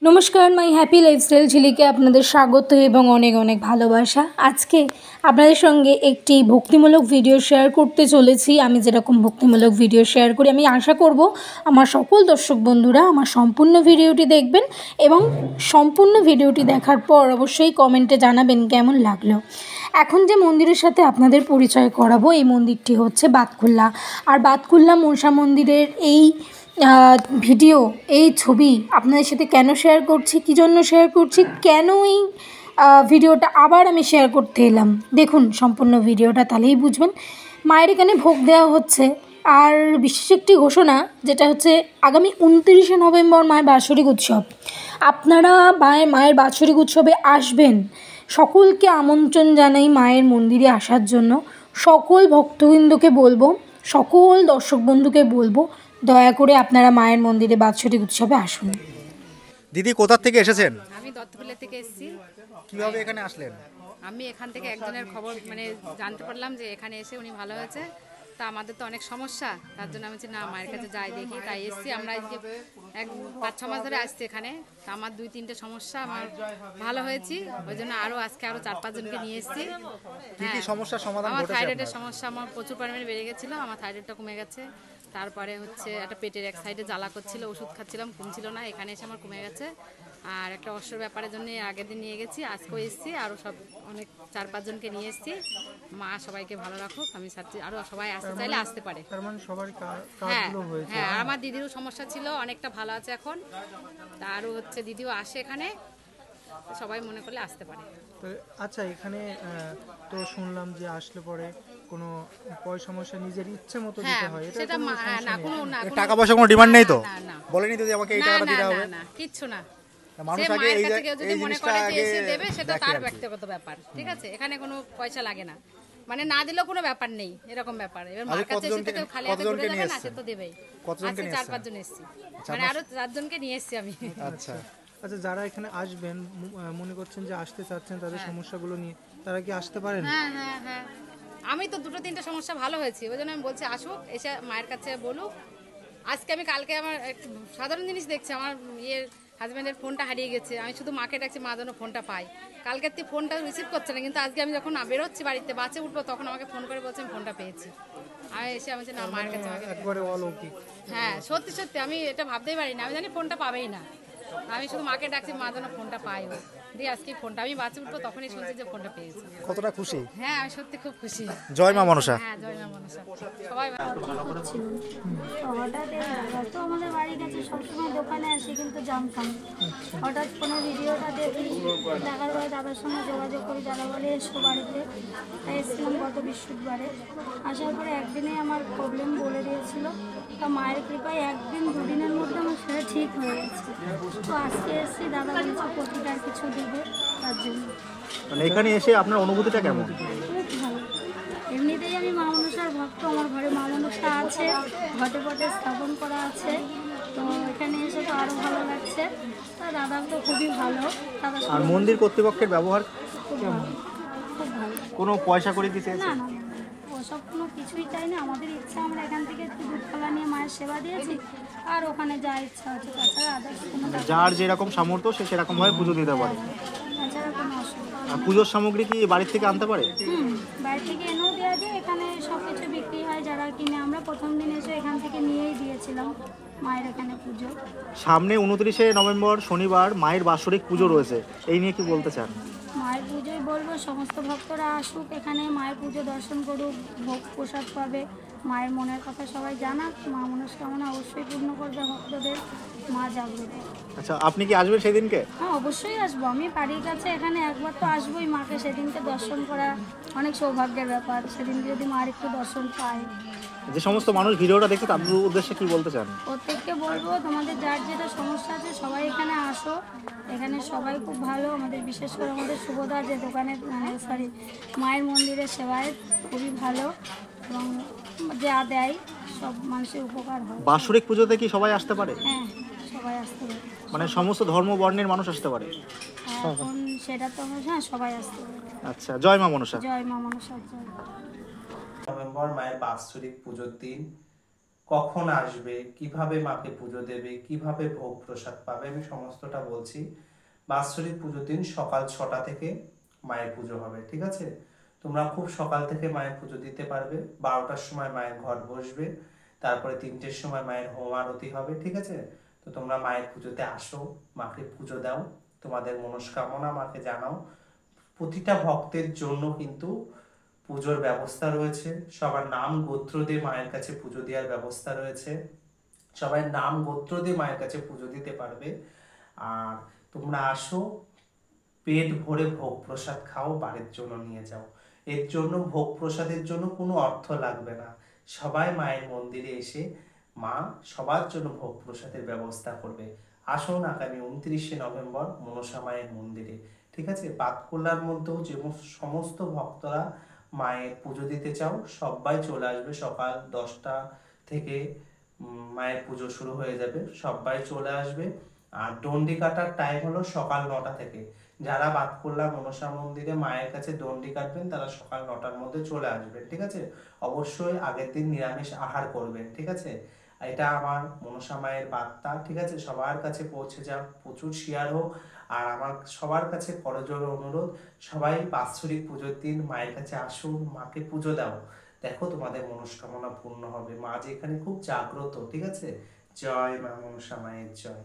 নমস্কার, মাই happy lifestyle ঝিলিকে আপনাদের স্বাগত এবং অনেক অনেক ভালোবাসা। আজকে আপনাদের সঙ্গে একটি ভক্তিমূলক ভিডিও শেয়ার করতে চলেছি। আমি যেরকম ভক্তিমূলক ভিডিও শেয়ার করি, আমি আশা করব আমার সকল দর্শক বন্ধুরা আমার সম্পূর্ণ ভিডিওটি দেখবেন এবং সম্পূর্ণ ভিডিওটি দেখার পর অবশ্যই কমেন্টে জানাবেন কেমন লাগলো। এখন যে মন্দিরের সাথে আপনাদের পরিচয় করাবো, এই মন্দিরটি হচ্ছে বাতকুল্লা। আর বাতকুল্লা মনসা মন্দিরের এই ভিডিও, এই ছবি আপনাদের সাথে কেন শেয়ার করছি, কী জন্য শেয়ার করছি, কেন এই ভিডিওটা আবার আমি শেয়ার করতে এলাম, দেখুন সম্পূর্ণ ভিডিওটা, তাহলেই বুঝবেন। মায়ের এখানে ভোগ দেওয়া হচ্ছে। আর বিশেষ একটি ঘোষণা, যেটা হচ্ছে আগামী 29শে নভেম্বর মায়ের বাৎসরিক উৎসব। আপনারা মায়ের বাৎসরিক উৎসবে আসবেন। সকলকে আমন্ত্রণ জানাই মায়ের মন্দিরে আসার জন্য। সকল ভক্তবৃন্দকে বলবো, সকল দর্শক বন্ধুকে বলবো, দয়া করে আপনারা মায়ের মন্দিরে বাৎসরিক উৎসবে আসুন। দিদি কোথা থেকে এসেছেন? আমি দত্তপুলা থেকে এসেছি। কিভাবে এখানে আসলেন? আমি এখান থেকে একজনের খবর জানতে পারলাম যে এখানে এসে উনি ভালো হয়েছে। তা আমাদের তো অনেক সমস্যা, তার জন্য আমি না মায়ের কাছে যাই দেখি, তাই এসেছি। আমরা আজকে 5-6 মাস ধরে আসছি এখানে। তা আমার 2-3টে সমস্যা আমার ভালো হয়েছি, ওই জন্য আজকে 4-5 জনকে নিয়ে এসেছি। সমস্যার সমাধান? আমার থাইরয়েডের সমস্যা আমার প্রচুর পরিমাণে বেড়ে গেছিলো, আমার থাইরয়েডটা কমে গেছে। তারপরে একটা পেটের এক সাইডে জ্বালা করছিল, ওষুধ খাচ্ছিলাম, কমছিল না, এখানে এসে আমার কমে গেছে। আর একটা অস্ত্র ব্যাপারের জন্য আগের দিন নিয়ে গেছি, আজকেও এসেছি, আরও সব অনেক 4-5 জনকে নিয়ে এসেছি। মা সবাইকে ভালো রাখুক, আমি চাচ্ছি আরও সবাই আসতে চাইলে আসতে পারে। হ্যাঁ, আমার দিদিরও সমস্যা ছিল, অনেকটা ভালো আছে এখন। আরও দিদিও আসে এখানে, সবাই মনে করলে আসতে পারে। আচ্ছা, এখানে তো শুনলাম যে আসলে পরে কোনো পয়সা সমস্যা নিজের ইচ্ছে মতো দিতে হয়, সেটা না, কোনো টাকা পয়সা কোনো ডিমান্ড নেই তো? না, বলেনি যদি আমাকে এই টাকাটা দিতে হবে? না, কিচ্ছু না। মানুষ আগে যদি মনে করে যে এসে দেবে, সেটা তার ব্যক্তিগত ব্যাপার, ঠিক আছে? এখানে কোনো পয়সা লাগে না, না দিলেও কোনো ব্যাপার নেই, এরকম ব্যাপার। এবার মার কাছে এসে তো খালি হাতে ঘুরে যাবে না, সে তো দেবেই। আজকে 4-5 জন এসেছি, আরো 4 জনকে নিয়ে এসেছি আমি। আচ্ছা, যারা এখানে আসবেন মনে করছেন যে আসতে চাচ্ছেন, তাদের সমস্যাগুলো নিয়ে, তারা কি আসতে পারেন? হ্যাঁ, আমি তো 2-3টে সমস্যা ভালো হয়েছি, ওই জন্য আমি বলছি আসুক, এসে মায়ের কাছে বলুক। কালকে আমার একটু সাধারণ জিনিস দেখছি, আমার হাজব্যান্ডের ফোনটা হারিয়ে গেছে। আমি শুধু মাকে ডাকছি, মা যেন ফোনটা পাই। কালকে ফোনটা রিসিভ করছে না, কিন্তু আজকে আমি যখন বেরোচ্ছি বাড়িতে, বাসে উঠবো, তখন আমাকে ফোন করে বলছে আমি ফোনটা পেয়েছি। আমি এসে আমি না, মায়ের কাছে একবারে অলৌকিক। হ্যাঁ, সত্যি আমি এটা ভাবতেই পারি না, আমি জানি ফোনটা পাবেই না। আমি শুধু মাকে ডাকছি, মা যেন ফোনটা পাই। দিয়ে আজকে ফোনটা আমি বাসে উঠবো, তখনই শুনছি যে ফোনটা পেয়েছি। কতটা খুশি? হ্যাঁ, আমি সত্যি খুব খুশি। জয় মা মনসা। হ্যাঁ, জয় মা মনসা। সবাই হঠাৎ তো আমাদের বাড়ির কাছে সবসময় দোকানে আসি, কিন্তু জানতাম। হঠাৎ কোনো ভিডিওটা দেখি, দেখার পরে দাদার সঙ্গে যোগাযোগ করি, দাদা বলে এসো বাড়িতে। তাই এসেছিলাম গত বৃহস্পতিবারে। আসার পরে একদিনেই আমার প্রবলেম বলে দিয়েছিল। তা মায়ের কৃপায় 1-2 দিনের মধ্যে আমার সেটা ঠিক হয়ে গেছে। তো আজকে এসেছি, দাদা বলছে প্রতিকার কিছু দেবে, তার জন্য। এখানে এসে আপনার অনুভূতিটা কেমন? খুব ভালো। এমনিতেই আমি মা মনসার ভক্ত, আমার ঘরে মা মনসা আছে, ঘটে পটে স্থাপন করা আছে। তো এখানে এসে তো আরও ভালো লাগছে। তা দাদা তো খুবই ভালো। আর মন্দির কর্তৃপক্ষের ব্যবহার খুব ভালো, খুব ভালো। কোনো পয়সা করে দিতে? না, ওসব কোনো কিছুই চাই না। আমাদের ইচ্ছা, আমরা এখান থেকে একটু দুধকলা নিয়ে মায়ের সেবা দিয়েছি, আর ওখানে যা ইচ্ছা আছে, তাছাড়া আদার্স কোনো, যার যেরকম সামর্থ্য সে সেরকম ভাবে পুজো দিতে পারে। তাছাড়া কোনো অসুবিধা। আর পুজোর সামগ্রী কি বাড়ির থেকে আনতে পারে? বাইরে থেকে এনেও দেওয়া যায়, এখানে সব কিছু বিক্রি হয় যারা কিনে। আমরা প্রথম দিন এসে এখান থেকে নিয়েই দিয়েছিলাম মায়ের এখানে পুজো। সামনে 29শে নভেম্বর শনিবার মায়ের বাৎসরিক পুজো রয়েছে, এই নিয়ে কি বলতে চান? মায়ের পুজোয় বলবো সমস্ত ভক্তরা আসুক, এখানে মায়ের পুজো দর্শন করুক, ভোগ প্রসাদ পাবে। মায়ের মনের কথা সবাই জানাক, মা মনস্কামনা অবশ্যই পূর্ণ করবে ভক্তদের, মা জাগ্রত। আচ্ছা, আপনি কি আসবেন সেদিনকে? হ্যাঁ, অবশ্যই আসবো। আমি বাড়ির কাছে এখানে একবার তো আসবোই। মাকে সেদিনকে দর্শন করা অনেক সৌভাগ্যের ব্যাপার। সেদিনকে যদি মার একটু দর্শন পাই। যে সমস্ত মানুষ ভিডিওটা দেখছে তাদের উদ্দেশ্যে কি বলতে চান? প্রত্যেককে বলবো, তোমাদের যার যেটা সমস্যা আছে সবাই এখানে আসো। এখানে সবাই খুব ভালো। আমাদের বিশেষ করে আমাদের শুভদা যে দোকানে মায়ের মন্দিরের সেবায় খুবই ভালো, এবং যা দেয় সব মানুষের উপকার হয়। বাৎসরিক পুজোতে কি সবাই আসতে পারে? হ্যাঁ, সবাই আসতে পারে। সমস্ত ধর্ম বর্ণের মানুষ আসতে পারে? এখন সেটা তো সবাই আসতে পারে। আচ্ছা, জয় মা মনসা। জয় মা মনসা। নভেম্বর মায়ের বাৎসরিক পুজোর দিন কখন আসবে, কিভাবে মাকে পুজো দেবে, কিভাবে ভোগ প্রসাদ পাবে, আমি সমস্তটা বলছি। বাৎসরিক পুজোর দিন সকাল 6টা থেকে মায়ের পুজো হবে, ঠিক আছে? তোমরা খুব সকাল থেকে মায়ের পুজো দিতে পারবে। 12টার সময় মায়ের ঘট বসবে, তারপরে 3টের সময় মায়ের হোম আরতি হবে, ঠিক আছে? তো তোমরা মায়ের পুজোতে আসো, মাকে পুজো দাও, তোমাদের মনস্কামনা মাকে জানাও। প্রতিটা ভক্তের জন্য কিন্তু পুজোর ব্যবস্থা রয়েছে। সবার নাম গোত্র দিয়ে মায়ের কাছে পুজো দেওয়ার ব্যবস্থা রয়েছে। সবাই নাম গোত্র দিয়ে মায়ের কাছে পুজো দিতে পারবে। আর তোমরা আসো, পেট ভরে ভোগ প্রসাদ খাও, বাড়ির জন্য নিয়ে যাও। এর জন্য ভোগ প্রসাদের জন্য কোনো অর্থ লাগবে না। সবাই মায়ের মন্দিরে এসে মা সবার জন্য ভোগ প্রসাদের ব্যবস্থা করবে। আসুন আগামী 29শে নভেম্বর মনসা মায়ের মন্দিরে, ঠিক আছে? বাতকুল্লার মধ্যেও যে সমস্ত ভক্তরা মায়ের পুজো দিতে চাও সবাই চলে আসবে। সকাল 10টা থেকে মায়ের পুজো শুরু হয়ে যাবে, সবাই চলে আসবে। আর দণ্ডি কাটার টাইম হলো সকাল 9টা থেকে। যারা বাতকুল্লা মনসা মন্দিরে মায়ের কাছে দণ্ডি কাটবেন তারা সকাল 9টার মধ্যে চলে আসবেন, ঠিক আছে? অবশ্যই আগের দিন নিরামিষ আহার করবেন, ঠিক আছে? এটা আমার মনসা মায়ের বার্তা, ঠিক আছে? সবার কাছে পৌঁছে যাক, প্রচুর শেয়ার হোক। আর আমার সবার কাছে করজোড়ে অনুরোধ, সবাই বাৎসরিক পুজোর দিন মায়ের কাছে আসুন, মাকে পুজো দাও। দেখো তোমাদের মনস্কামনা পূর্ণ হবে। মা যে এখানে খুব জাগ্রত, ঠিক আছে? জয় মা মনসা মায়ের জয়।